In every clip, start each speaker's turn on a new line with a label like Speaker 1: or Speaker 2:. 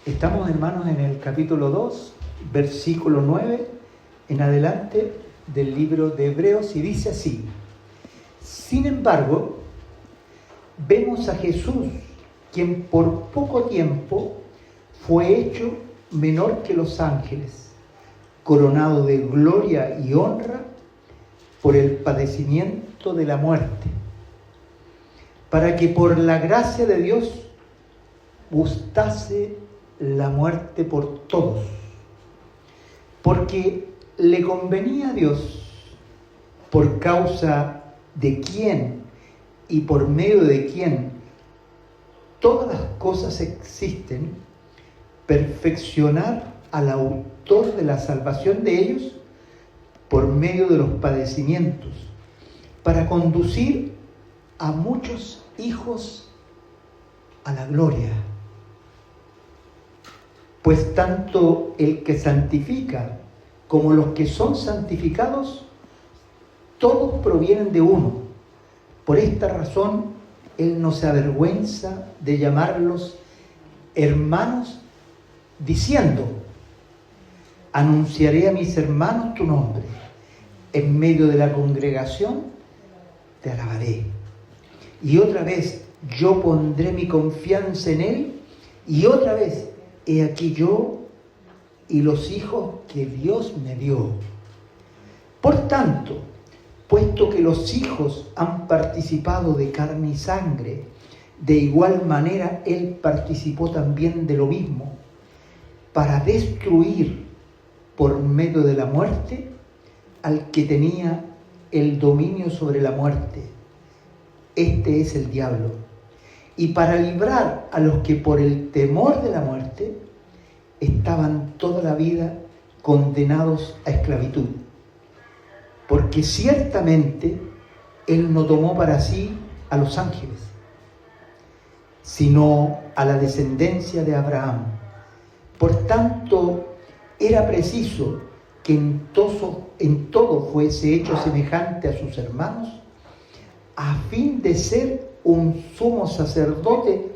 Speaker 1: Estamos, hermanos, en el capítulo 2, versículo 9, en adelante del libro de Hebreos, y dice así: sin embargo, vemos a Jesús, quien por poco tiempo fue hecho menor que los ángeles, coronado de gloria y honra por el padecimiento de la muerte, para que por la gracia de Dios gustase la muerte por todos, porque le convenía a Dios, por causa de quien y por medio de quien todas las cosas existen, perfeccionar al autor de la salvación de ellos por medio de los padecimientos, para conducir a muchos hijos a la gloria. Pues tanto el que santifica como los que son santificados, todos provienen de uno. Por esta razón, Él no se avergüenza de llamarlos hermanos, diciendo: anunciaré a mis hermanos tu nombre, en medio de la congregación te alabaré. Y otra vez, yo pondré mi confianza en Él, y otra vez, he aquí yo y los hijos que Dios me dio. Por tanto, puesto que los hijos han participado de carne y sangre, de igual manera Él participó también de lo mismo, para destruir por medio de la muerte al que tenía el dominio sobre la muerte. Este es el diablo. Y para librar a los que por el temor de la muerte estaban toda la vida condenados a esclavitud. Porque ciertamente Él no tomó para sí a los ángeles, sino a la descendencia de Abraham. Por tanto, era preciso que en todo fuese hecho semejante a sus hermanos, a fin de ser un sumo sacerdote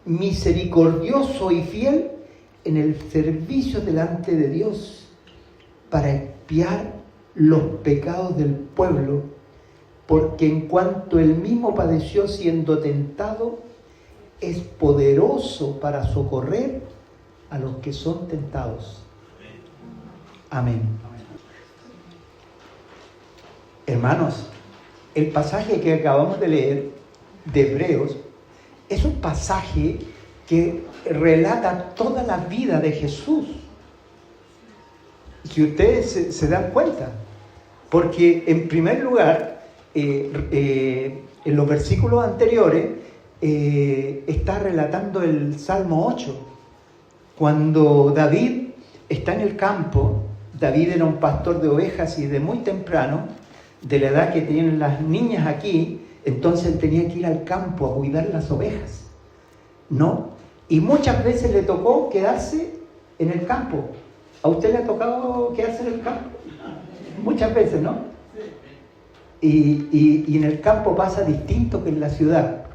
Speaker 1: misericordioso y fiel en el servicio delante de Dios, para expiar los pecados del pueblo, porque en cuanto él mismo padeció siendo tentado, es poderoso para socorrer a los que son tentados. Amén. Hermanos, el pasaje que acabamos de leer de Hebreos es un pasaje que relata toda la vida de Jesús. Si ustedes se dan cuenta, porque en primer lugar, en los versículos anteriores, está relatando el Salmo 8, cuando David está en el campo. David era un pastor de ovejas y de muy temprano, de la edad que tienen las niñas aquí, entonces él tenía que ir al campo a cuidar las ovejas, ¿no? Y muchas veces le tocó quedarse en el campo. ¿A usted le ha tocado quedarse en el campo? Muchas veces, ¿no? Y en el campo pasa distinto que en la ciudad,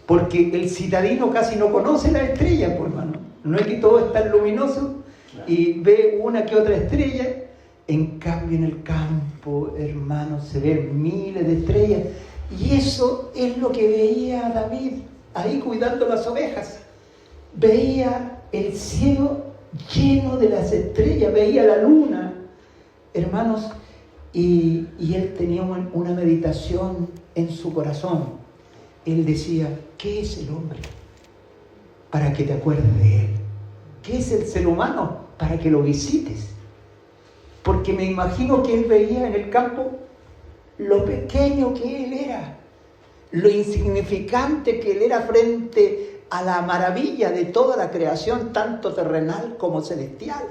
Speaker 1: porque el citadino casi no conoce las estrellas, pues, hermano. No es que todo es tan luminoso y ve una que otra estrella. En cambio, en el campo, hermanos, se ven miles de estrellas. Y eso es lo que veía David ahí cuidando las ovejas. Veía el cielo lleno de las estrellas, veía la luna, hermanos, y él tenía una meditación en su corazón. Él decía: ¿qué es el hombre para que te acuerdes de él? ¿Qué es el ser humano para que lo visites? Porque me imagino que él veía en el campo lo pequeño que él era, lo insignificante que él era frente a la maravilla de toda la creación, tanto terrenal como celestial.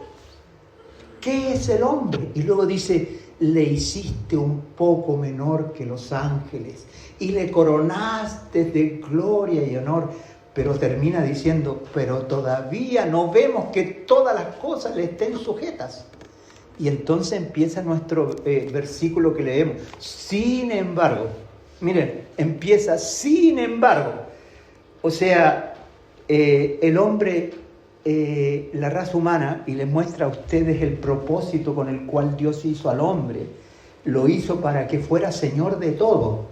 Speaker 1: ¿Qué es el hombre? Y luego dice: le hiciste un poco menor que los ángeles y le coronaste de gloria y honor. Pero termina diciendo: pero todavía no vemos que todas las cosas le estén sujetas. Y entonces empieza nuestro versículo que leemos. Sin embargo, miren, empieza sin embargo. O sea, el hombre la raza humana y les muestra a ustedes el propósito con el cual Dios hizo al hombre. Lo hizo para que fuera Señor de todo.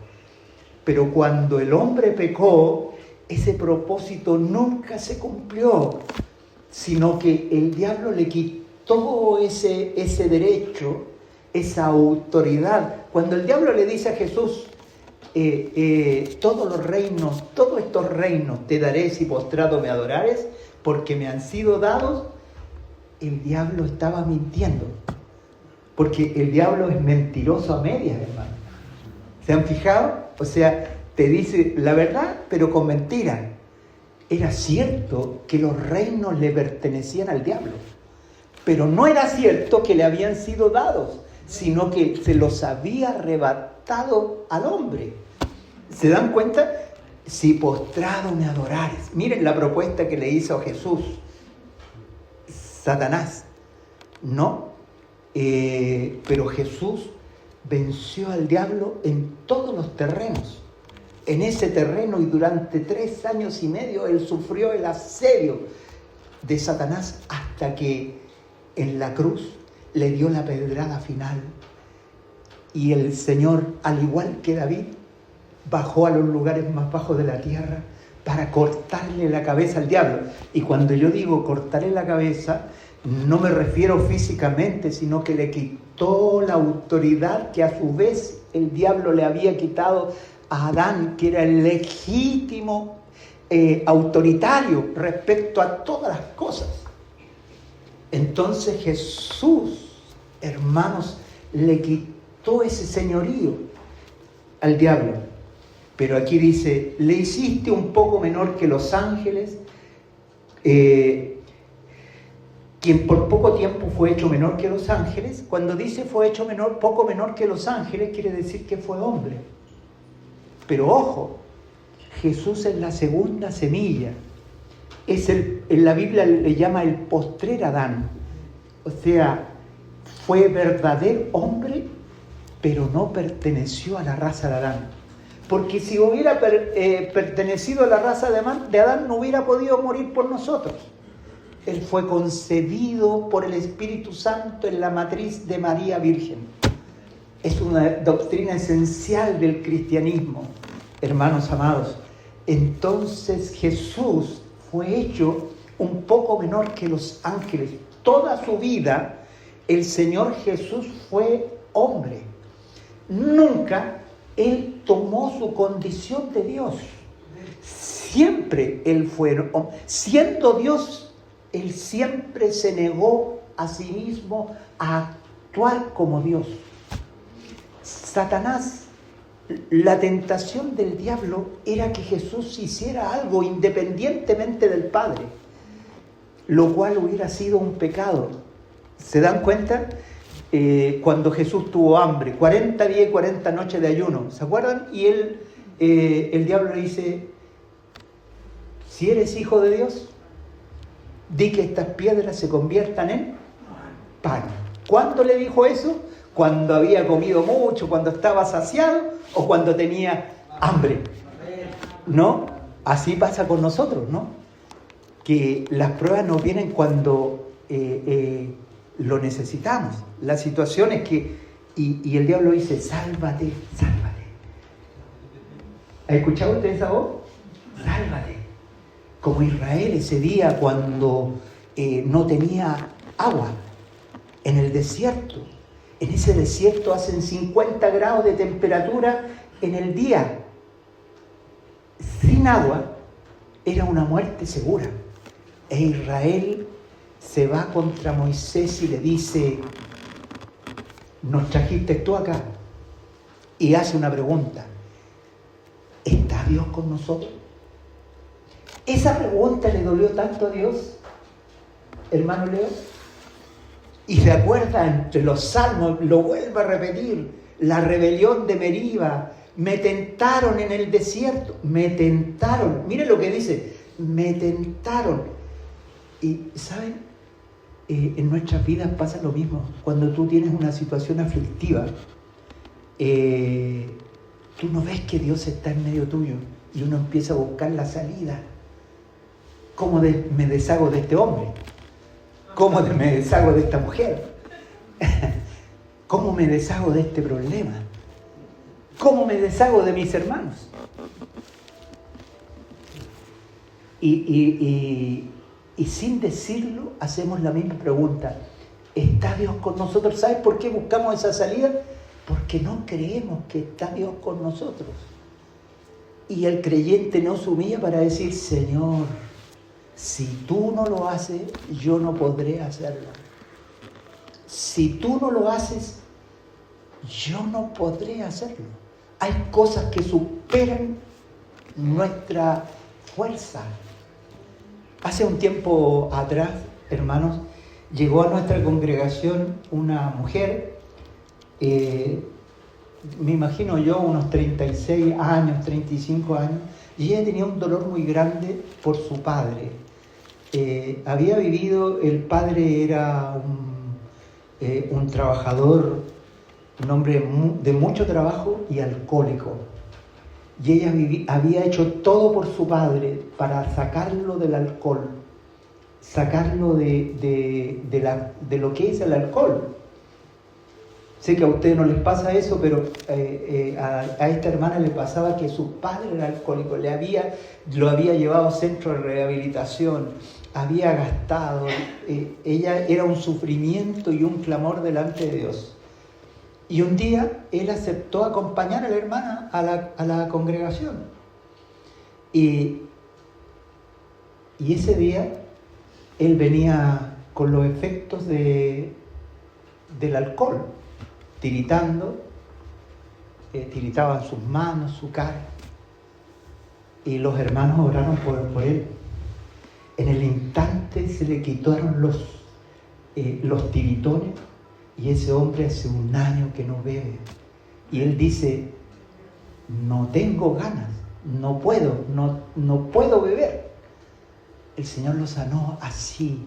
Speaker 1: Pero cuando el hombre pecó, ese propósito nunca se cumplió, sino que el diablo le quitó ese derecho, esa autoridad. Cuando el diablo le dice a Jesús, todos estos reinos te daré si postrado me adorares, porque me han sido dados, el diablo estaba mintiendo. Porque el diablo es mentiroso a medias, hermano. ¿Se han fijado? O sea, te dice la verdad, pero con mentira. Era cierto que los reinos le pertenecían al diablo, pero no era cierto que le habían sido dados, sino que se los había arrebatado al hombre. ¿Se dan cuenta? Si postrado me adorares. Miren la propuesta que le hizo Jesús, Satanás. No, pero Jesús venció al diablo en todos los terrenos. En ese terreno, y durante 3 años y medio él sufrió el asedio de Satanás, hasta que en la cruz le dio la pedrada final. Y el Señor, al igual que David, bajó a los lugares más bajos de la tierra para cortarle la cabeza al diablo. Y cuando yo digo cortarle la cabeza, no me refiero físicamente, sino que le quitó la autoridad que a su vez el diablo le había quitado a Adán, que era el legítimo autoritario respecto a todas las cosas. Entonces Jesús, hermanos, le quitó ese señorío al diablo. Pero aquí dice, le hiciste un poco menor que los ángeles, quien por poco tiempo fue hecho menor que los ángeles. Cuando dice fue hecho poco menor que los ángeles, quiere decir que fue hombre. Pero ojo, Jesús es la segunda semilla. En la Biblia le llama el postrer Adán. O sea, fue verdadero hombre, pero no perteneció a la raza de Adán. Porque si hubiera pertenecido a la raza de Adán, no hubiera podido morir por nosotros. Él fue concebido por el Espíritu Santo en la matriz de María Virgen. Es una doctrina esencial del cristianismo, hermanos amados. Entonces Jesús fue hecho un poco menor que los ángeles. Toda su vida el Señor Jesús fue hombre. Nunca Él tomó su condición de Dios. Siempre Él fue hombre. Siendo Dios, Él siempre se negó a sí mismo a actuar como Dios. Satanás, la tentación del diablo era que Jesús hiciera algo independientemente del Padre, lo cual hubiera sido un pecado. ¿Se dan cuenta? Cuando Jesús tuvo hambre, 40 días y 40 noches de ayuno, ¿se acuerdan? Y el diablo le dice, si eres hijo de Dios, di que estas piedras se conviertan en pan. ¿Cuándo le dijo eso? ¿Cuando había comido mucho, cuando estaba saciado o cuando tenía hambre? ¿No? Así pasa con nosotros, ¿no? Que las pruebas nos vienen cuando lo necesitamos. La situación es que, y el diablo dice, sálvate, sálvate. ¿Ha escuchado usted esa voz? Sálvate. Como Israel ese día cuando no tenía agua en el desierto. En ese desierto hacen 50 grados de temperatura en el día. Sin agua era una muerte segura. E Israel se va contra Moisés y le dice, nos trajiste tú acá. Y hace una pregunta, ¿está Dios con nosotros? Esa pregunta le dolió tanto a Dios, hermano Leo. Y se acuerda entre los salmos, lo vuelvo a repetir, la rebelión de Meriba, me tentaron en el desierto, me tentaron. Miren lo que dice, me tentaron. Y ¿saben? En nuestras vidas pasa lo mismo. Cuando tú tienes una situación aflictiva, tú no ves que Dios está en medio tuyo y uno empieza a buscar la salida. ¿cómo me deshago de este hombre? ¿Cómo me deshago de esta mujer? ¿Cómo me deshago de este problema? ¿Cómo me deshago de mis hermanos? Y sin decirlo, hacemos la misma pregunta. ¿Está Dios con nosotros? ¿Sabes por qué buscamos esa salida? Porque no creemos que está Dios con nosotros. Y el creyente no se humilla para decir, Señor, si tú no lo haces, yo no podré hacerlo. Si tú no lo haces, yo no podré hacerlo. Hay cosas que superan nuestra fuerza. Hace un tiempo atrás, hermanos, llegó a nuestra congregación una mujer, me imagino yo, unos 36 años, 35 años, y ella tenía un dolor muy grande por su padre. Había vivido, el padre era un trabajador, un hombre de mucho trabajo y alcohólico. Y ella había hecho todo por su padre para sacarlo del alcohol, sacarlo de lo que es el alcohol. Sé que a ustedes no les pasa eso, pero a esta hermana le pasaba que su padre era alcohólico, lo había llevado a centro de rehabilitación, había gastado, ella era un sufrimiento y un clamor delante de Dios. Y un día él aceptó acompañar a la hermana a la congregación. Y ese día él venía con los efectos del alcohol, tiritando, tiritaban sus manos, su cara. Y los hermanos oraron por él. En el instante se le quitaron los tiritones. Y ese hombre hace un año que no bebe. Y él dice, no tengo ganas, no puedo beber. El Señor lo sanó así.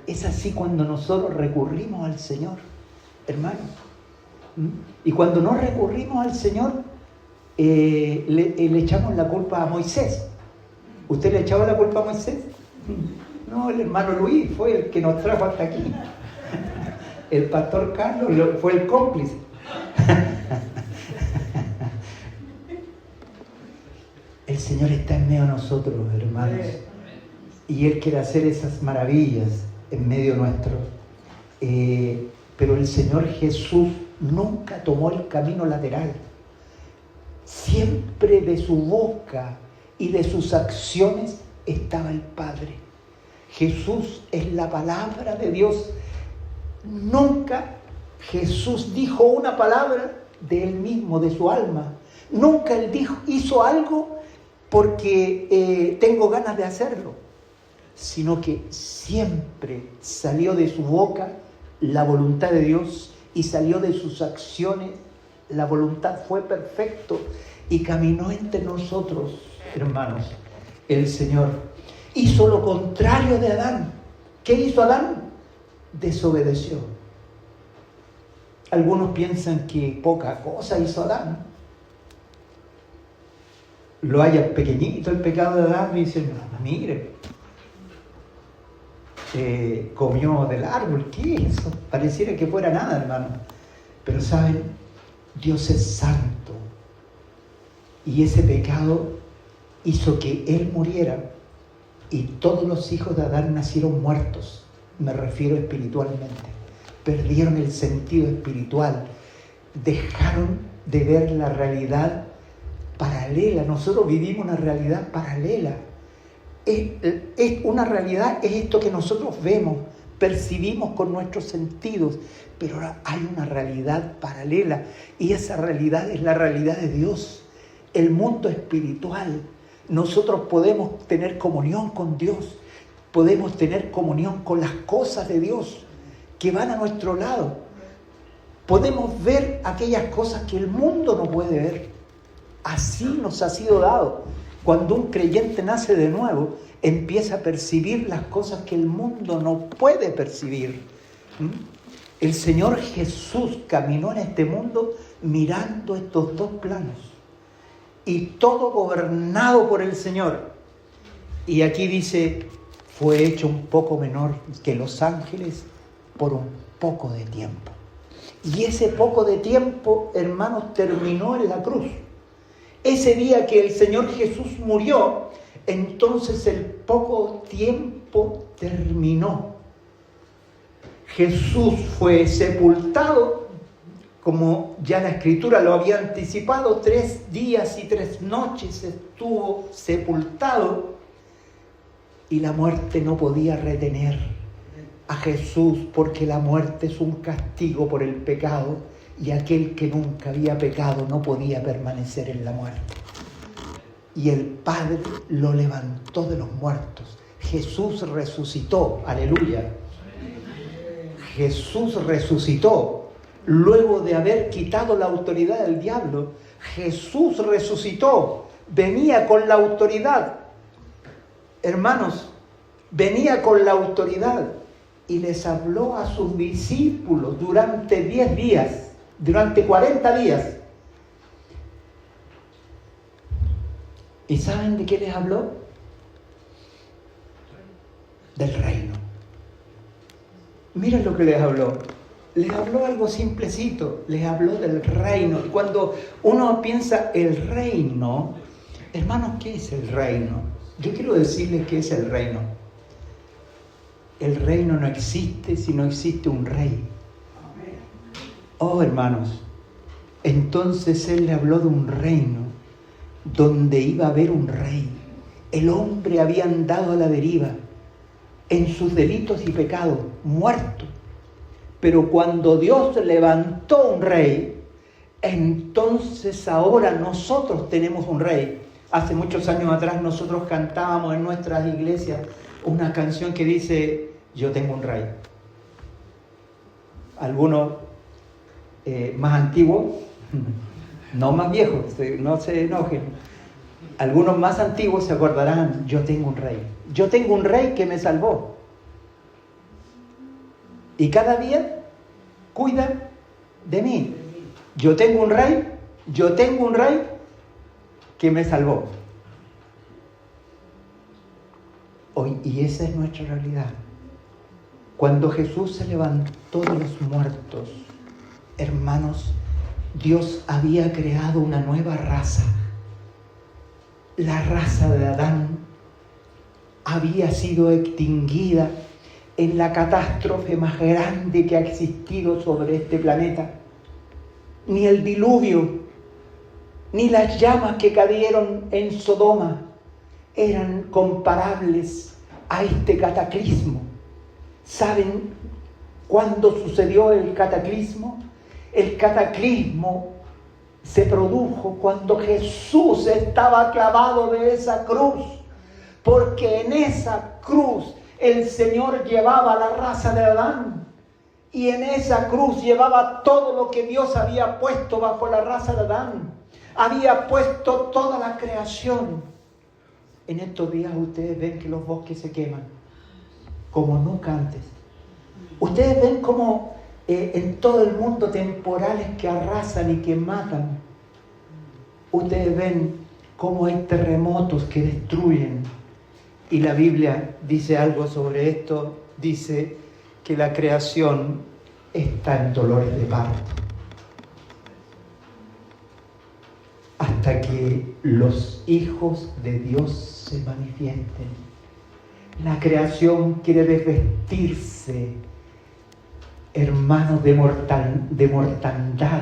Speaker 1: Es así cuando nosotros recurrimos al Señor, hermano. Y cuando no recurrimos al Señor, le echamos la culpa a Moisés. ¿Usted le echaba la culpa a Moisés? No, el hermano Luis fue el que nos trajo hasta aquí. El pastor Carlos fue el cómplice. El Señor está en medio de nosotros, hermanos. Y Él quiere hacer esas maravillas en medio nuestro. Pero el Señor Jesús nunca tomó el camino lateral. Siempre de su boca y de sus acciones estaba el Padre. Jesús es la palabra de Dios. Nunca Jesús dijo una palabra de Él mismo, de su alma. Nunca Él hizo algo porque tengo ganas de hacerlo, sino que siempre salió de su boca la voluntad de Dios y salió de sus acciones. La voluntad fue perfecto y caminó entre nosotros, hermanos. El Señor hizo lo contrario de Adán. ¿Qué hizo Adán? Desobedeció. Algunos piensan que poca cosa hizo Adán. Lo hallan pequeñito el pecado de Adán y dicen, mire, comió del árbol, ¿qué es eso? Pareciera que fuera nada, hermano. Pero saben, Dios es santo y ese pecado hizo que Él muriera y todos los hijos de Adán nacieron muertos. Me refiero espiritualmente. Perdieron el sentido espiritual. Dejaron de ver la realidad paralela. Nosotros vivimos una realidad paralela. Es una realidad, es esto que nosotros vemos, percibimos con nuestros sentidos, pero ahora hay una realidad paralela y esa realidad es la realidad de Dios, el mundo espiritual. Nosotros podemos tener comunión con Dios, podemos tener comunión con las cosas de Dios que van a nuestro lado. Podemos ver aquellas cosas que el mundo no puede ver. Así nos ha sido dado. Cuando un creyente nace de nuevo, empieza a percibir las cosas que el mundo no puede percibir. El Señor Jesús caminó en este mundo mirando estos dos planos. Y todo gobernado por el Señor. Y aquí dice, fue hecho un poco menor que los ángeles por un poco de tiempo. Y ese poco de tiempo, hermanos, terminó en la cruz. Ese día que el Señor Jesús murió, entonces el poco tiempo terminó. Jesús fue sepultado, como ya la Escritura lo había anticipado, 3 días y 3 noches estuvo sepultado, y la muerte no podía retener a Jesús, porque la muerte es un castigo por el pecado, y aquel que nunca había pecado no podía permanecer en la muerte. Y el Padre lo levantó de los muertos. Jesús resucitó, aleluya. Jesús resucitó. Luego de haber quitado la autoridad del diablo, Jesús resucitó. Venía con la autoridad. Hermanos, venía con la autoridad y les habló a sus discípulos durante 10 días, durante 40 días. ¿Y saben de qué les habló? Del reino. Miren lo que les habló. Les habló algo simplecito, les habló del reino. Y cuando uno piensa el reino, hermanos, ¿qué es el reino? Yo quiero decirles qué es el reino. El reino no existe si no existe un rey. Oh, hermanos, entonces Él le habló de un reino donde iba a haber un rey. El hombre había andado a la deriva en sus delitos y pecados, muerto. Pero cuando Dios levantó un rey, entonces ahora nosotros tenemos un rey. Hace muchos años atrás nosotros cantábamos en nuestras iglesias una canción que dice, yo tengo un rey. Algunos más antiguos, no más viejos, no se enojen. Algunos más antiguos se acordarán, yo tengo un rey. Yo tengo un rey que me salvó. Y cada día cuida de mí. Yo tengo un rey que me salvó. Hoy, y esa es nuestra realidad. Cuando Jesús se levantó de los muertos, hermanos, Dios había creado una nueva raza. La raza de Adán había sido extinguida en la catástrofe más grande que ha existido sobre este planeta. Ni el diluvio, ni las llamas que cayeron en Sodoma eran comparables a este cataclismo. ¿Saben cuándo sucedió el cataclismo? El cataclismo se produjo cuando Jesús estaba clavado de esa cruz, porque en esa cruz el Señor llevaba la raza de Adán, y en esa cruz llevaba todo lo que Dios había puesto bajo la raza de Adán. Había puesto toda la creación. En estos días ustedes ven que los bosques se queman como nunca antes. Ustedes ven como en todo el mundo temporales que arrasan y que matan. Ustedes ven cómo hay terremotos que destruyen. Y la Biblia dice algo sobre esto. Dice que la creación está en dolores de parto. Hasta que los hijos de Dios se manifiesten. La creación quiere desvestirse, hermanos, de mortandad.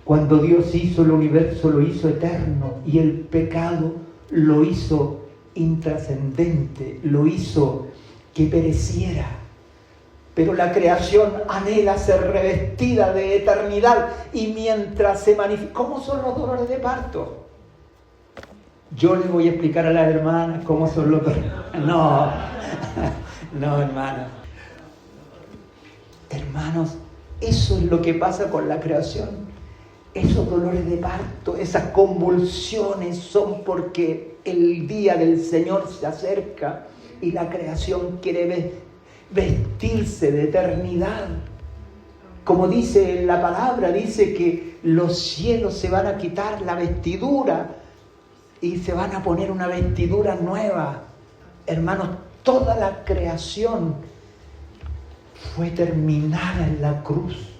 Speaker 1: Cuando Dios hizo el universo, lo hizo eterno, y el pecado lo hizo intrascendente, lo hizo que pereciera. Pero la creación anhela ser revestida de eternidad, y mientras se manifiesta... ¿Cómo son los dolores de parto? Yo les voy a explicar a las hermanas cómo son los dolores. No, hermanas. Hermanos, eso es lo que pasa con la creación. Esos dolores de parto, esas convulsiones son porque el día del Señor se acerca y la creación quiere vestirse de eternidad. Como dice la palabra, dice que los cielos se van a quitar la vestidura y se van a poner una vestidura nueva. Hermanos, toda la creación fue terminada en la cruz.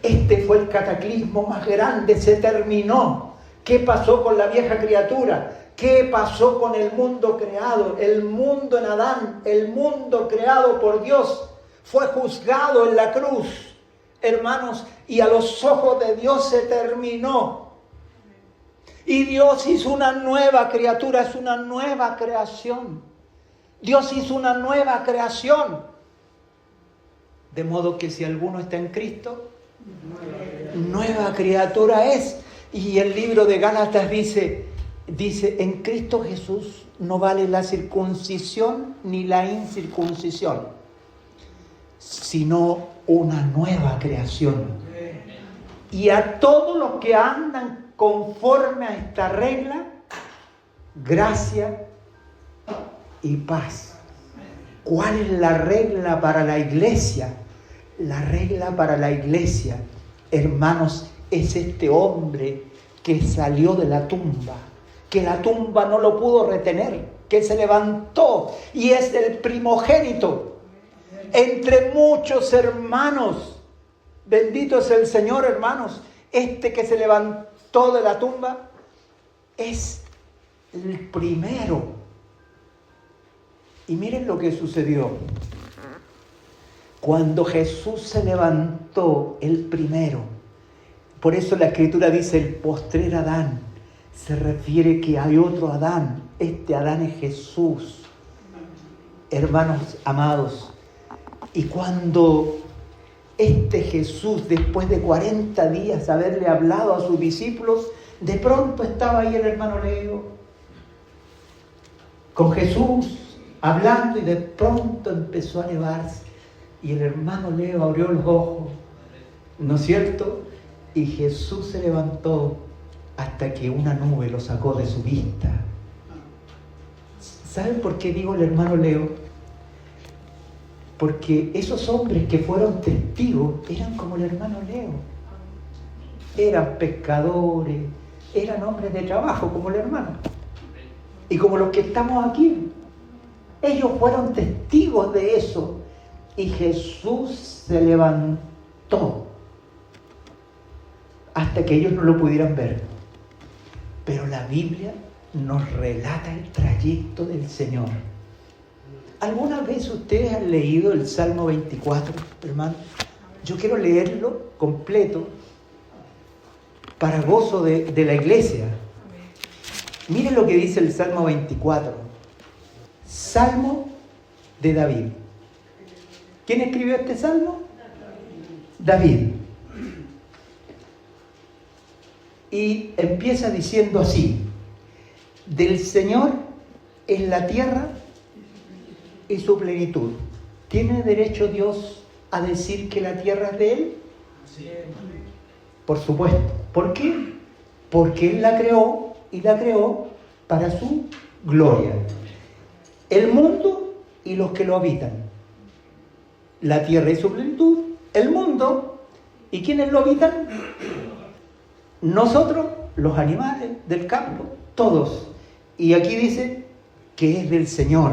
Speaker 1: Este fue el cataclismo más grande, se terminó. ¿Qué pasó con la vieja criatura? ¿Qué pasó con el mundo creado? El mundo en Adán, el mundo creado por Dios, fue juzgado en la cruz, hermanos, y a los ojos de Dios se terminó. Y Dios hizo una nueva criatura, es una nueva creación. Dios hizo una nueva creación. De modo que si alguno está en Cristo, nueva criatura es. Y el libro de Gálatas dice, en Cristo Jesús no vale la circuncisión ni la incircuncisión, sino una nueva creación. Y a todos los que andan conforme a esta regla, gracia y paz. ¿Cuál es la regla para la iglesia? La regla para la iglesia, hermanos, es este hombre que salió de la tumba, que la tumba no lo pudo retener, que se levantó y es el primogénito entre muchos hermanos. Bendito es el Señor, hermanos. Este que se levantó de la tumba es el primero. Y miren lo que sucedió. Cuando Jesús se levantó, el primero. Por eso la Escritura dice el postrer Adán. Se refiere que hay otro Adán. Este Adán es Jesús. Hermanos amados. Y cuando este Jesús, después de 40 días haberle hablado a sus discípulos, de pronto estaba ahí el hermano Leo con Jesús hablando, y de pronto empezó a elevarse. Y el hermano Leo abrió los ojos, ¿no es cierto? Y Jesús se levantó hasta que una nube lo sacó de su vista. ¿Saben por qué digo el hermano Leo? Porque esos hombres que fueron testigos eran como el hermano Leo. Eran pescadores, eran hombres de trabajo como el hermano. Y como los que estamos aquí. Ellos fueron testigos de eso. Y Jesús se levantó hasta que ellos no lo pudieran ver. Pero la Biblia nos relata el trayecto del Señor. ¿Alguna vez ustedes han leído el Salmo 24, hermano? Yo quiero leerlo completo para gozo de la iglesia. Miren lo que dice el Salmo 24. Salmo de David. ¿Quién escribió este salmo? David. Y empieza diciendo así: del Señor es la tierra y su plenitud. ¿Tiene derecho Dios a decir que la tierra es de Él? Sí. Por supuesto. ¿Por qué? Porque Él la creó y la creó para su gloria. El mundo y los que lo habitan. La tierra y su plenitud, el mundo, ¿y quiénes lo habitan? Nosotros, los animales del campo, todos. Y aquí dice que es del Señor.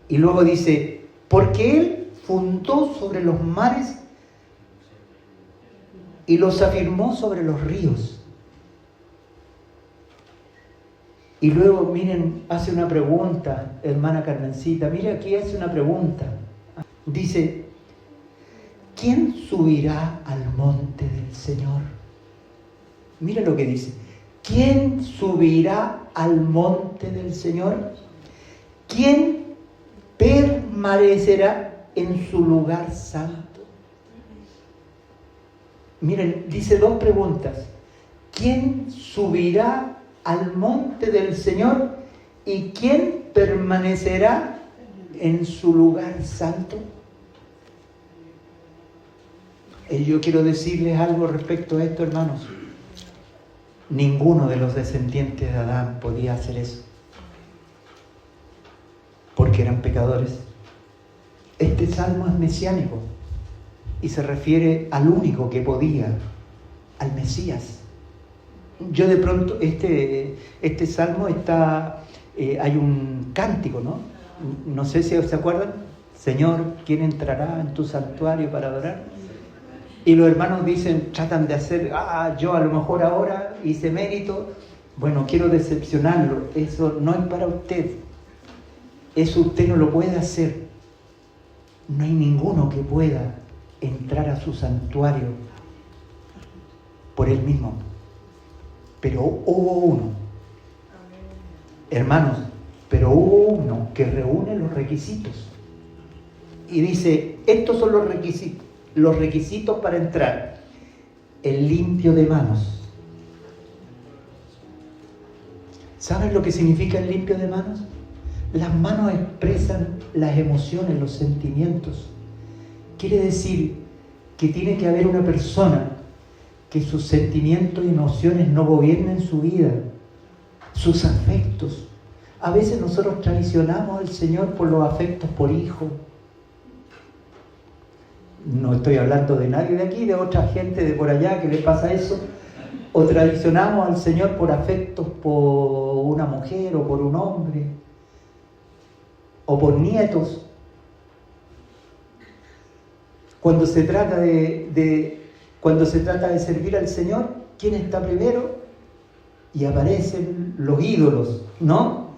Speaker 1: Y luego dice, porque Él fundó sobre los mares y los afirmó sobre los ríos. Y luego, miren, hace una pregunta, hermana Carmencita, mire aquí hace una pregunta. Dice, ¿quién subirá al monte del Señor? Mira lo que dice. ¿Quién subirá al monte del Señor? ¿Quién permanecerá en su lugar santo? Miren, dice dos preguntas. ¿Quién subirá al monte del Señor? ¿Y quién permanecerá en su lugar santo? Y yo quiero decirles algo respecto a esto, hermanos. Ninguno de los descendientes de Adán podía hacer eso, porque eran pecadores. Este salmo es mesiánico y se refiere al único que podía, al Mesías. yo de pronto, este salmo está, hay un cántico, ¿no? No sé si se acuerdan. Señor, ¿quién entrará en tu santuario para adorar? Y los hermanos dicen, tratan de hacer, yo a lo mejor ahora hice mérito. Bueno, quiero decepcionarlo, eso no es para usted. Eso usted no lo puede hacer. No hay ninguno que pueda entrar a su santuario por él mismo. Pero hubo uno, hermanos, pero hubo uno que reúne los requisitos. Y dice, estos son los requisitos para entrar. El limpio de manos. ¿Saben lo que significa el limpio de manos? Las manos expresan las emociones, los sentimientos. Quiere decir que tiene que haber una persona que sus sentimientos y emociones no gobiernen su vida, sus afectos. A veces nosotros traicionamos al Señor por los afectos por hijo. No estoy hablando de nadie de aquí, de otra gente de por allá que le pasa eso. O traicionamos al Señor por afectos por una mujer o por un hombre, o por nietos. Cuando se trata cuando se trata de servir al Señor, ¿quién está primero? Y aparecen los ídolos, ¿no?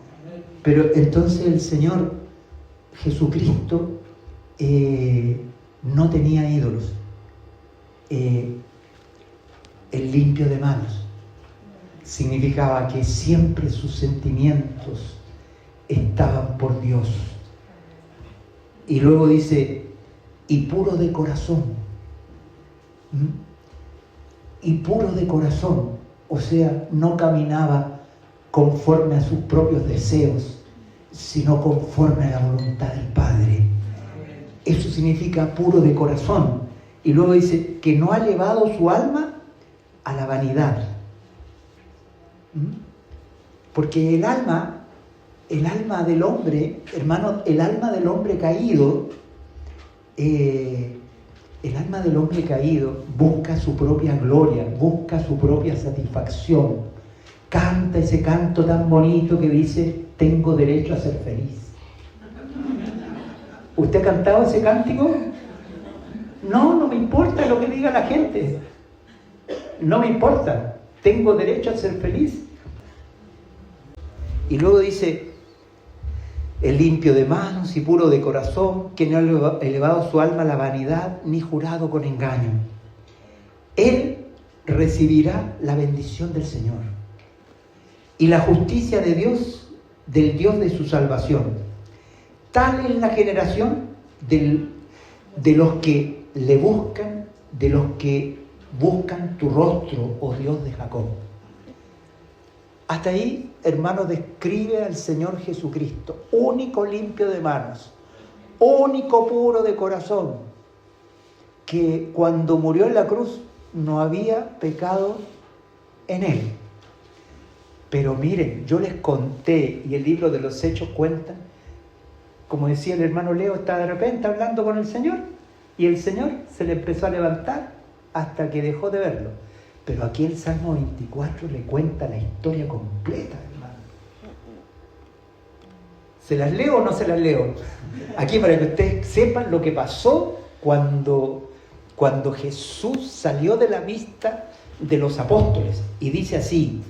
Speaker 1: Pero entonces el Señor Jesucristo no tenía ídolos. El limpio de manos significaba que siempre sus sentimientos estaban por Dios. Y luego dice, y puro de corazón. Y puro de corazón, o sea, no caminaba conforme a sus propios deseos, sino conforme a la voluntad del Padre. Eso significa puro de corazón. Y luego dice que no ha llevado su alma a la vanidad. Porque el alma del hombre, hermano, el alma del hombre caído, busca su propia gloria, busca su propia satisfacción. Canta ese canto tan bonito que dice, tengo derecho a ser feliz. ¿Usted ha cantado ese cántico? No me importa lo que diga la gente. No me importa. Tengo derecho a ser feliz. Y luego dice, el limpio de manos y puro de corazón, que no ha elevado su alma a la vanidad ni jurado con engaño. Él recibirá la bendición del Señor y la justicia de Dios, del Dios de su salvación. Tal es la generación de los que le buscan, de los que buscan tu rostro, oh Dios de Jacob. Hasta ahí, hermano, describe al Señor Jesucristo, único limpio de manos, único puro de corazón, que cuando murió en la cruz no había pecado en él. Pero miren, yo les conté, y el libro de los Hechos cuenta, como decía el hermano Leo, estaba de repente hablando con el Señor, y el Señor se le empezó a levantar hasta que dejó de verlo. Pero aquí el Salmo 24 le cuenta la historia completa, hermano. ¿Se las leo o no se las leo? Aquí para que ustedes sepan lo que pasó cuando Jesús salió de la vista de los apóstoles. Y dice así,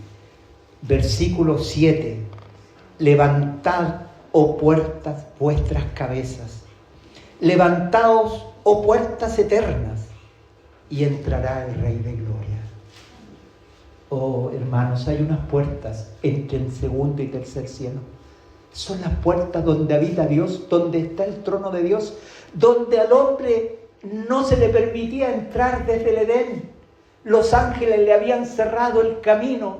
Speaker 1: versículo 7, levantad, oh puertas, vuestras cabezas. Levantaos, oh puertas eternas, y entrará el Rey de Gloria. Oh, hermanos, hay unas puertas entre el segundo y tercer cielo. Son las puertas donde habita Dios, donde está el trono de Dios, donde al hombre no se le permitía entrar desde el Edén. Los ángeles le habían cerrado el camino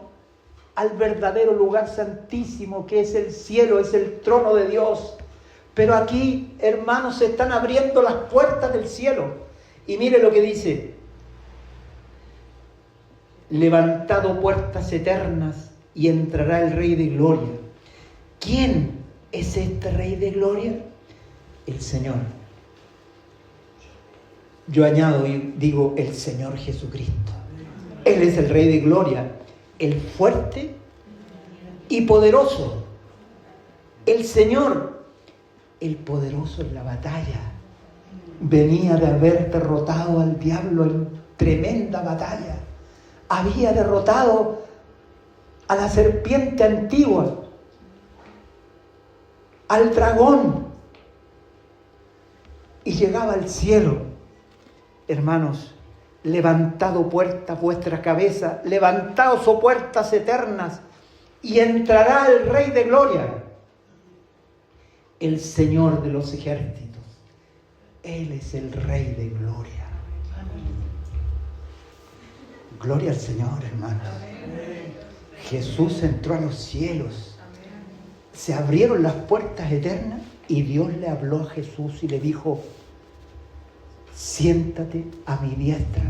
Speaker 1: al verdadero lugar santísimo que es el cielo, es el trono de Dios. Pero aquí, hermanos, se están abriendo las puertas del cielo. Y mire lo que dice: levantado puertas eternas y entrará el Rey de Gloria. ¿Quién es este Rey de Gloria? El Señor. Yo añado y digo, el Señor Jesucristo. Él es el Rey de Gloria. el fuerte y poderoso. El Señor, el poderoso en la batalla, venía de haber derrotado al diablo en tremenda batalla. Había derrotado a la serpiente antigua, al dragón, y llegaba al cielo. Hermanos, levantado puertas vuestra cabeza, levantaos, oh puertas eternas, y entrará el Rey de Gloria, el Señor de los ejércitos. Él es el Rey de Gloria. Gloria al Señor, hermanos. Jesús entró a los cielos. Se abrieron las puertas eternas y Dios le habló a Jesús y le dijo: siéntate a mi diestra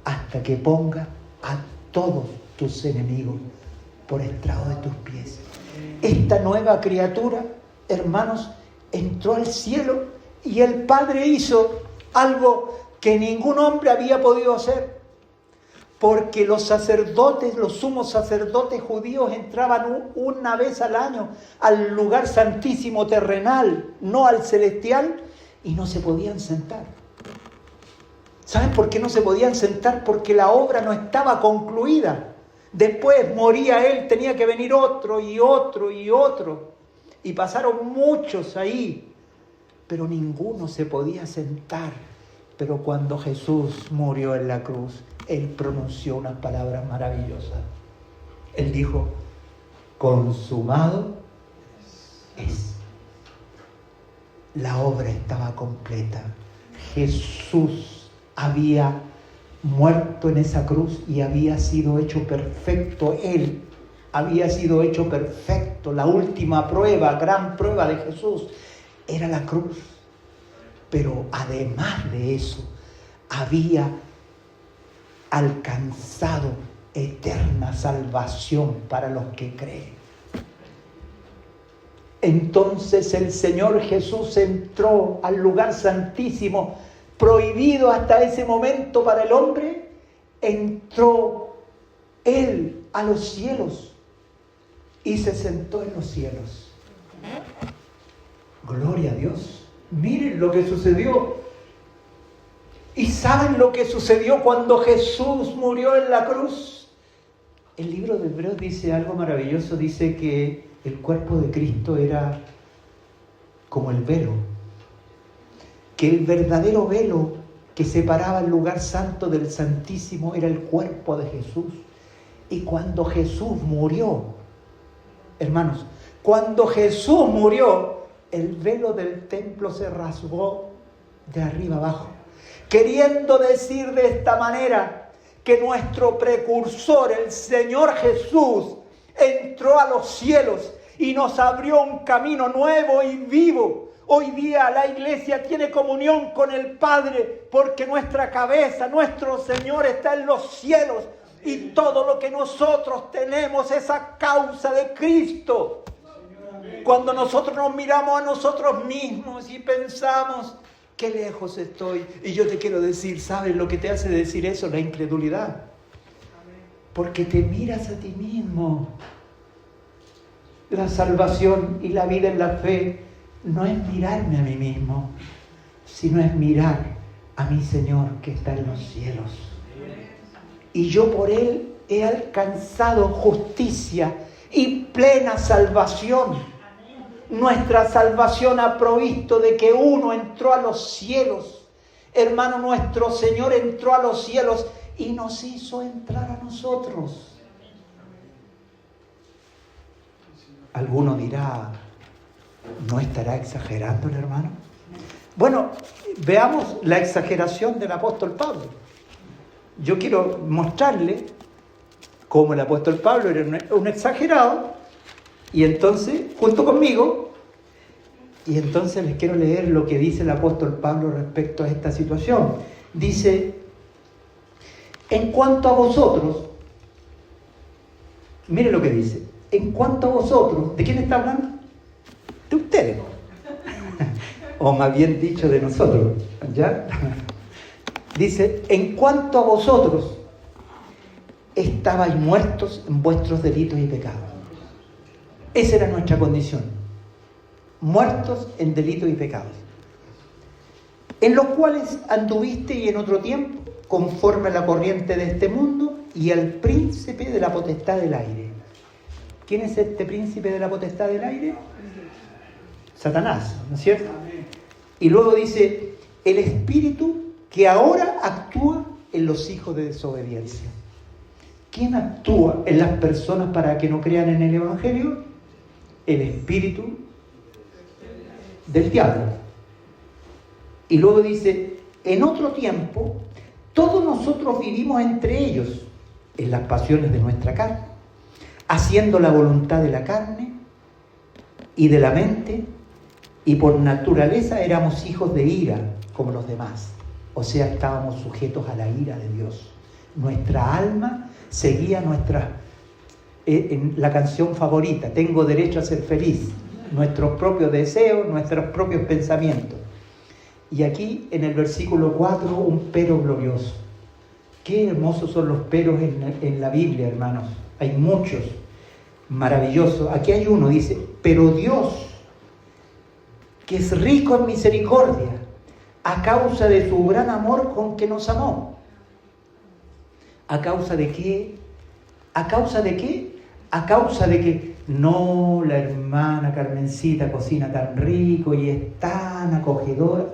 Speaker 1: hasta que ponga a todos tus enemigos por estrado de tus pies. Esta nueva criatura, hermanos, entró al cielo y el Padre hizo algo que ningún hombre había podido hacer. Porque los sacerdotes, los sumos sacerdotes judíos entraban una vez al año al lugar santísimo terrenal, no al celestial, y no se podían sentar. ¿Saben por qué no se podían sentar? Porque la obra no estaba concluida. Después moría él, tenía que venir otro y otro y otro. Y pasaron muchos ahí, pero ninguno se podía sentar. Pero cuando Jesús murió en la cruz, Él pronunció unas palabras maravillosas. Él dijo: consumado es. La obra estaba completa. Jesús había muerto en esa cruz y había sido hecho perfecto. Él había sido hecho perfecto. La última prueba, gran prueba de Jesús, era la cruz. Pero además de eso, había alcanzado eterna salvación para los que creen. Entonces el Señor Jesús entró al lugar santísimo, prohibido hasta ese momento para el hombre. Entró Él a los cielos y se sentó en los cielos. Gloria a Dios. Miren lo que sucedió. ¿Y saben lo que sucedió cuando Jesús murió en la cruz? El libro de Hebreos dice algo maravilloso. Dice que el cuerpo de Cristo era como el velo. Que el verdadero velo que separaba el lugar santo del santísimo era el cuerpo de Jesús. Y cuando Jesús murió, hermanos, cuando Jesús murió, el velo del templo se rasgó de arriba abajo, queriendo decir de esta manera que nuestro precursor, el Señor Jesús, entró a los cielos y nos abrió un camino nuevo y vivo. Hoy día la iglesia tiene comunión con el Padre porque nuestra cabeza, nuestro Señor está en los cielos y todo lo que nosotros tenemos es a causa de Cristo. Cuando nosotros nos miramos a nosotros mismos y pensamos: qué lejos estoy. Y yo te quiero decir, ¿sabes lo que te hace decir eso? La incredulidad. Porque te miras a ti mismo. La salvación y la vida en la fe no es mirarme a mí mismo, sino es mirar a mi Señor que está en los cielos. Y yo por Él he alcanzado justicia y plena salvación. Nuestra salvación ha provisto de que uno entró a los cielos. Hermano, nuestro Señor entró a los cielos y nos hizo entrar a nosotros. Alguno dirá: ¿no estará exagerando el hermano? Bueno, veamos la exageración del apóstol Pablo. Yo quiero mostrarle cómo el apóstol Pablo era un exagerado. Y entonces, junto conmigo, les quiero leer lo que dice el apóstol Pablo respecto a esta situación. Dice: en cuanto a vosotros, mire lo que dice, en cuanto a vosotros, ¿de quién está hablando? De ustedes. O más bien dicho, de nosotros, ¿ya? Dice: en cuanto a vosotros, estabais muertos en vuestros delitos y pecados. Esa era nuestra condición. Muertos en delitos y pecados. En los cuales anduviste y en otro tiempo, conforme a la corriente de este mundo y al príncipe de la potestad del aire. ¿Quién es este príncipe de la potestad del aire? Satanás, ¿no es cierto? Y luego dice, el espíritu que ahora actúa en los hijos de desobediencia. ¿Quién actúa en las personas para que no crean en el Evangelio? El espíritu del diablo. Y luego dice, en otro tiempo, todos nosotros vivimos entre ellos, en las pasiones de nuestra carne, haciendo la voluntad de la carne y de la mente, y por naturaleza éramos hijos de ira, como los demás. O sea, estábamos sujetos a la ira de Dios. Nuestra alma seguía en la canción favorita, tengo derecho a ser feliz, nuestros propios deseos, nuestros propios pensamientos. Y aquí en el versículo 4, un pero glorioso. Qué hermosos son los peros en la Biblia, hermanos. Hay muchos, maravillosos. Aquí hay uno, dice, pero Dios, que es rico en misericordia, a causa de su gran amor con que nos amó. ¿A causa de qué? ¿A causa de qué? A causa de que no, la hermana Carmencita cocina tan rico y es tan acogedora.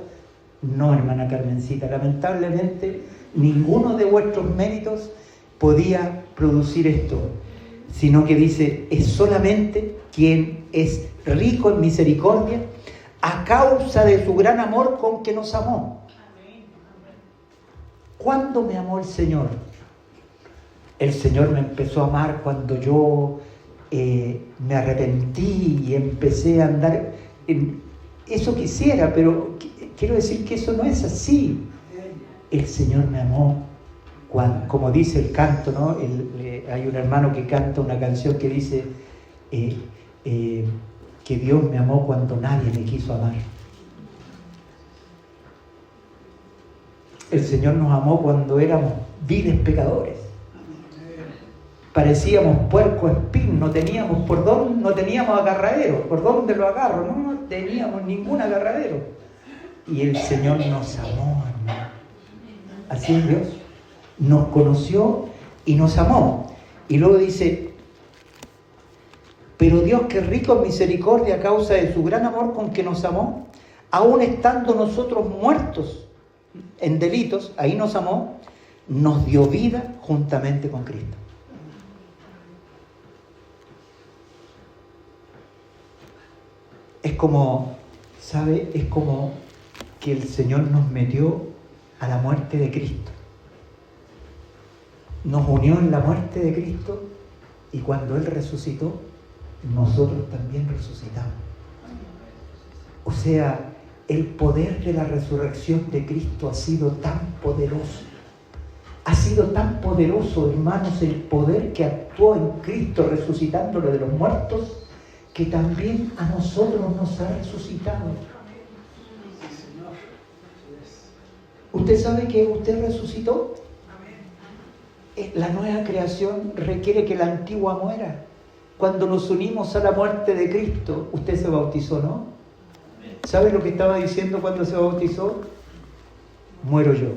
Speaker 1: No, hermana Carmencita, lamentablemente ninguno de vuestros méritos podía producir esto, sino que dice, es solamente quien es rico en misericordia a causa de su gran amor con que nos amó. ¿Cuándo me amó el Señor? El Señor me empezó a amar cuando yo me arrepentí y empecé a andar en eso quisiera, pero quiero decir que eso no es así. El Señor me amó cuando, como dice el canto, ¿no? Hay un hermano que canta una canción que dice que Dios me amó cuando nadie me quiso amar. El Señor nos amó cuando éramos viles pecadores. Parecíamos puerco espín, no teníamos por dónde, no teníamos agarradero. ¿Por dónde lo agarro? No teníamos ningún agarradero. Y el Señor nos amó, hermano. Así es Dios. Nos conoció y nos amó. Y luego dice, pero Dios, que es rico en misericordia a causa de su gran amor con que nos amó, aun estando nosotros muertos en delitos, ahí nos amó, nos dio vida juntamente con Cristo. Es como, ¿sabe? Es como que el Señor nos metió a la muerte de Cristo. Nos unió en la muerte de Cristo y cuando Él resucitó, nosotros también resucitamos. O sea, el poder de la resurrección de Cristo ha sido tan poderoso. Ha sido tan poderoso, hermanos, el poder que actuó en Cristo resucitándolo de los muertos, que también a nosotros nos ha resucitado. ¿Usted sabe que usted resucitó? La nueva creación requiere que la antigua muera. Cuando nos unimos a la muerte de Cristo, usted se bautizó, ¿no? ¿Sabe lo que estaba diciendo cuando se bautizó? Muero yo.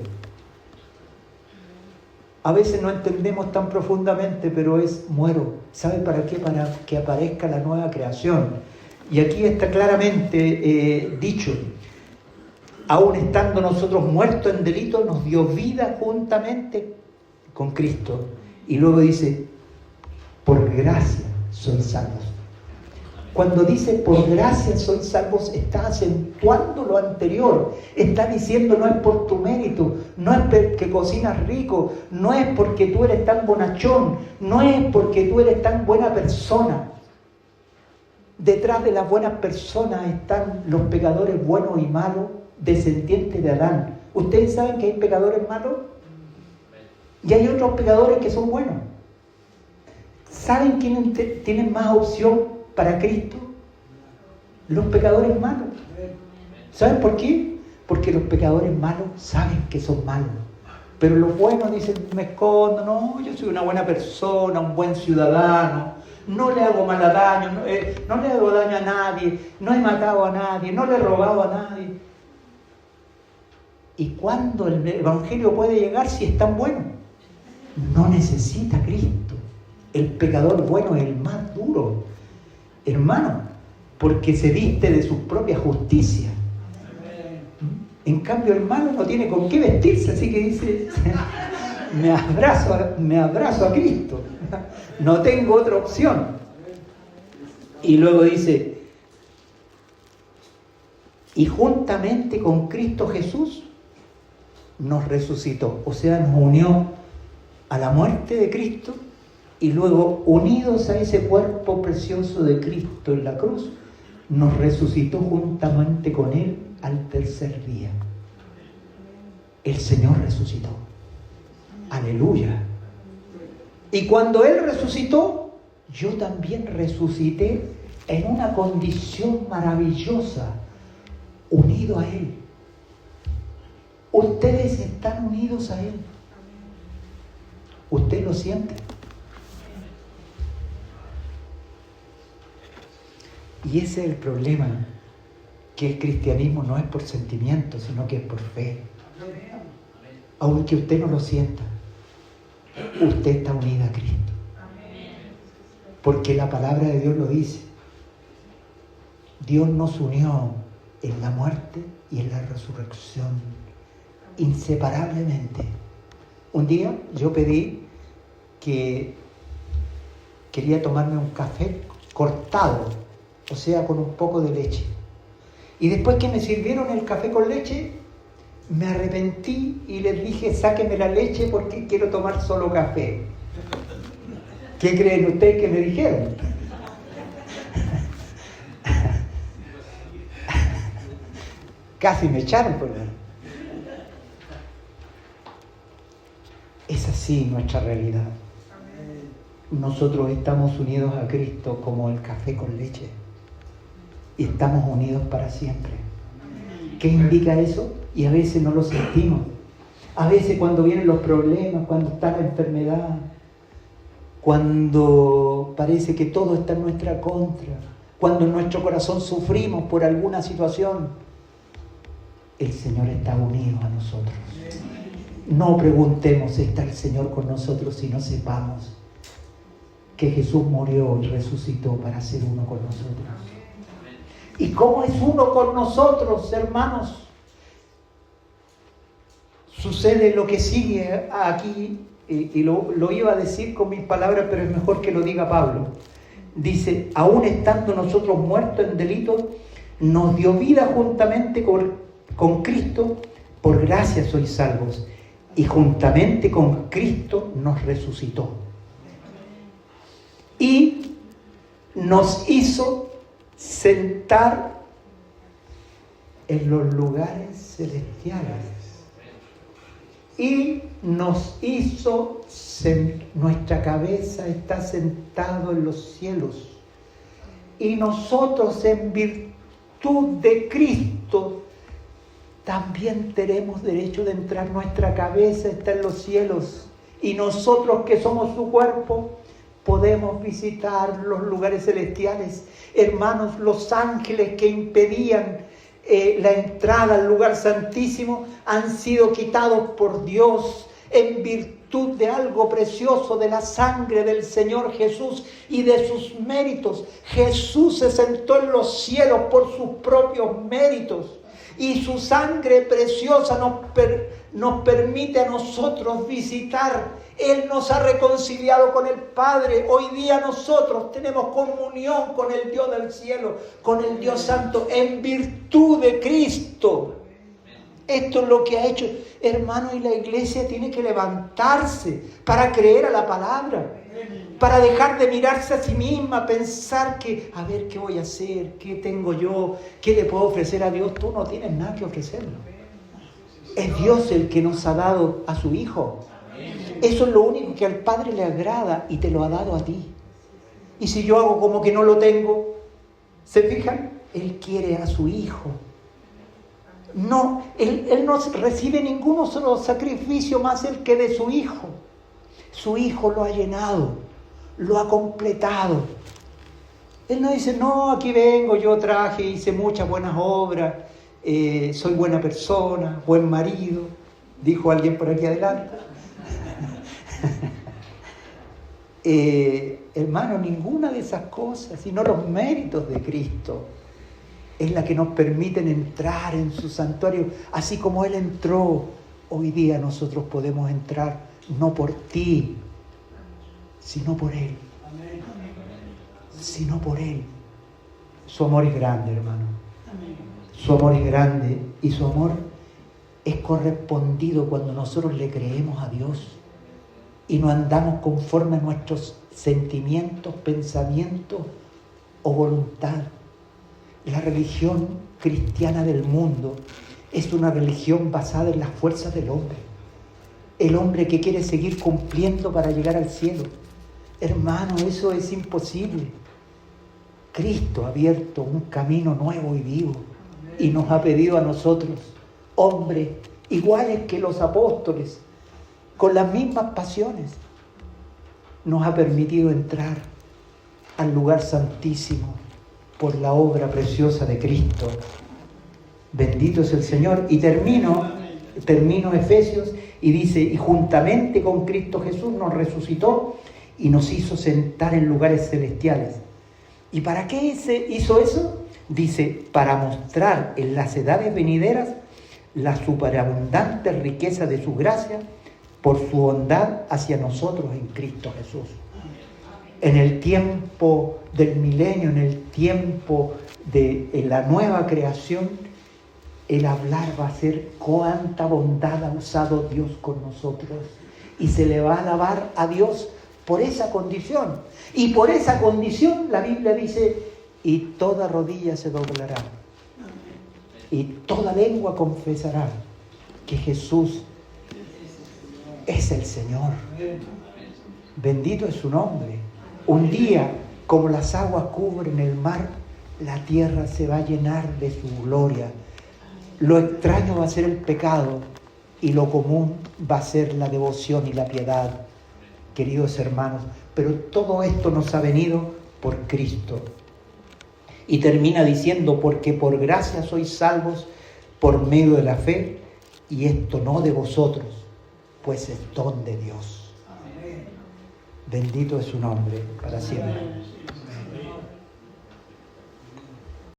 Speaker 1: A veces no entendemos tan profundamente, pero es muero. ¿Sabe para qué? Para que aparezca la nueva creación. Y aquí está claramente dicho, aun estando nosotros muertos en delito, nos dio vida juntamente con Cristo. Y luego dice, por gracia sois salvos. Cuando dice por gracia sois salvos, está acentuando lo anterior. Está diciendo no es por tu mérito, no es porque cocinas rico, no es porque tú eres tan bonachón, no es porque tú eres tan buena persona. Detrás de las buenas personas están los pecadores buenos y malos, descendientes de Adán. ¿Ustedes saben que hay pecadores malos? Y hay otros pecadores que son buenos. ¿Saben quiénes tienen más opción para Cristo? Los pecadores malos. ¿Saben por qué? Porque los pecadores malos saben que son malos, Pero los buenos dicen, me escondo, no, yo soy una buena persona, un buen ciudadano, no le hago mal daño, no le hago daño a nadie, no he matado a nadie, no le he robado a nadie. ¿Y cuándo el Evangelio puede llegar si es tan bueno? No necesita a Cristo. El pecador bueno es el más duro, hermano, porque se viste de su propia justicia. En cambio, el malo no tiene con qué vestirse, así que dice, me abrazo a Cristo, no tengo otra opción. Y luego dice, y juntamente con Cristo Jesús nos resucitó, o sea, nos unió a la muerte de Cristo y luego, unidos a ese cuerpo precioso de Cristo en la cruz, nos resucitó juntamente con Él al tercer día. El Señor resucitó. Aleluya. Y cuando Él resucitó, yo también resucité en una condición maravillosa, unido a Él. Ustedes están unidos a Él. ¿Usted lo siente? Y ese es el problema, que el cristianismo no es por sentimiento, sino que es por fe. Aunque usted no lo sienta, usted está unida a Cristo. Porque la palabra de Dios lo dice. Dios nos unió en la muerte y en la resurrección, inseparablemente. Un día yo pedí que quería tomarme un café cortado, o sea, con un poco de leche. Y después que me sirvieron el café con leche, me arrepentí y les dije, sáquenme la leche porque quiero tomar solo café. ¿Qué creen ustedes que me dijeron? Casi me echaron por ver. Es así nuestra realidad. Nosotros estamos unidos a Cristo como el café con leche. Y estamos unidos para siempre. ¿Qué indica eso? Y a veces no lo sentimos. A veces cuando vienen los problemas, cuando está la enfermedad, cuando parece que todo está en nuestra contra, cuando en nuestro corazón sufrimos por alguna situación, el Señor está unido a nosotros. No preguntemos si está el Señor con nosotros, sino sepamos que Jesús murió y resucitó para ser uno con nosotros. ¿Y cómo es uno con nosotros, hermanos? Sucede lo que sigue aquí, y lo iba a decir con mis palabras, pero es mejor que lo diga Pablo. Dice, aún estando nosotros muertos en delitos, nos dio vida juntamente con Cristo, por gracia sois salvos, y juntamente con Cristo nos resucitó. Y nos hizo sentar en los lugares celestiales. Y nos hizo, nuestra cabeza está sentado en los cielos. Y nosotros en virtud de Cristo también tenemos derecho de entrar. Nuestra cabeza está en los cielos. Y nosotros que somos su cuerpo podemos visitar los lugares celestiales. Hermanos, los ángeles que impedían la entrada al lugar santísimo han sido quitados por Dios en virtud de algo precioso, de la sangre del Señor Jesús y de sus méritos. Jesús se sentó en los cielos por sus propios méritos y su sangre preciosa nos permite a nosotros visitar. Él nos ha reconciliado con el Padre. Hoy día nosotros tenemos comunión con el Dios del cielo, con el Dios Santo, en virtud de Cristo. Esto es lo que ha hecho, hermano, y la iglesia tiene que levantarse para creer a la palabra, para dejar de mirarse a sí misma, pensar que, a ver, ¿qué voy a hacer? ¿Qué tengo yo? ¿Qué le puedo ofrecer a Dios? Tú no tienes nada que ofrecerle. Es Dios el que nos ha dado a su Hijo. Eso es lo único que al Padre le agrada y te lo ha dado a ti. Y si yo hago como que no lo tengo, ¿se fijan? Él quiere a su Hijo. No, él no recibe ningún solo sacrificio más el que de su Hijo. Su Hijo lo ha llenado, lo ha completado. Él no dice, no, aquí vengo, yo traje, hice muchas buenas obras, soy buena persona, buen marido, dijo alguien por aquí adelante. Hermano, ninguna de esas cosas, sino los méritos de Cristo es la que nos permiten entrar en su santuario, así como Él entró. Hoy día nosotros podemos entrar, no por ti, sino por Él. Sino por Él. Su amor es grande, hermano. Su amor es grande y su amor es correspondido cuando nosotros le creemos a Dios y no andamos conforme a nuestros sentimientos, pensamientos o voluntad. La religión cristiana del mundo es una religión basada en las fuerzas del hombre. El hombre que quiere seguir cumpliendo para llegar al cielo. Hermano, eso es imposible. Cristo ha abierto un camino nuevo y vivo y nos ha pedido a nosotros, hombres iguales que los apóstoles, con las mismas pasiones, nos ha permitido entrar al lugar santísimo por la obra preciosa de Cristo. Bendito es el Señor. Y termino Efesios y dice, y juntamente con Cristo Jesús nos resucitó y nos hizo sentar en lugares celestiales. ¿Y para qué se hizo eso? Dice, para mostrar en las edades venideras la superabundante riqueza de su gracia por su bondad hacia nosotros en Cristo Jesús. En el tiempo del milenio, en el tiempo de la nueva creación, el hablar va a ser cuánta bondad ha usado Dios con nosotros. Y se le va a alabar a Dios por esa condición. Y por esa condición la Biblia dice, y toda rodilla se doblará. Y toda lengua confesará que Jesús es el Señor. Bendito es su nombre. Un día, como las aguas cubren el mar, la tierra se va a llenar de su gloria. Lo extraño va a ser el pecado y lo común va a ser la devoción y la piedad, queridos hermanos. Pero todo esto nos ha venido por Cristo. Y termina diciendo, porque por gracia sois salvos por medio de la fe, y esto no de vosotros, pues es don de Dios. Bendito es su nombre para siempre.